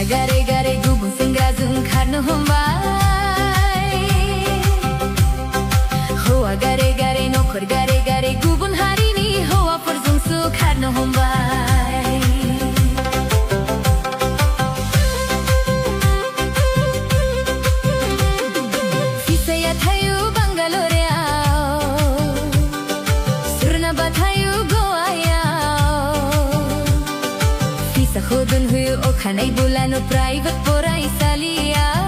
गारे गारे गुबुन सेंग्राजों खारनो हमबाय हौवा गारे गारे नखर गारे गारे गुबुन हारिनि हौवाफोरजोंसो खारनो हमबाय फिसाया थायो बांगालरेआव सोरनाबा थायो गवायाव फिसाखौ दोनहोयो अखानायै बुलानो प्राइभेट फरायसालियाव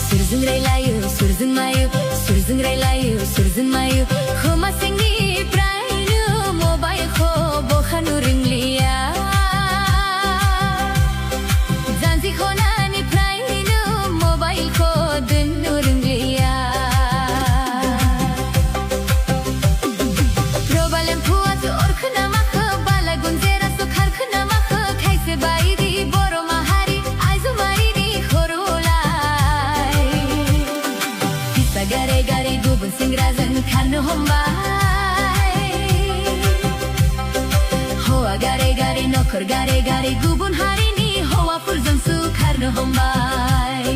सोरजों रायलायो सोरजों मायो सोरजों रायलायो सोरजों मायो खोमा सिंनिफ्रायनो मबाइलखौ बोखानो रोंलिया जानजि खनानिफ्रायनो मबाइलखौ दोननो रोंलिया प्रब्लेम फुवासो अरखोना माखो बाला गुनजेरासो खारखोना माखो खायसे बायदि बर' माहारि आइजो मारिनि खर'लाय फिसा गारे गारे गुबुन सेंग्राजों खारनो हमबाय हौवा गारे गारे नखर गारे गारे गुबुन हारिनि हौवाफोरजोंसो खारनो हमबाय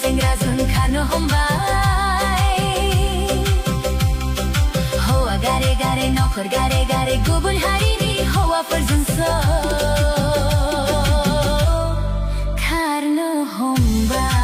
सेंग्राजों खारनो हमबाय हौवा गारे गारे नखर गारे गारे गुबुन हारिनि हौवाफोरजोंसो खारनो हमबाय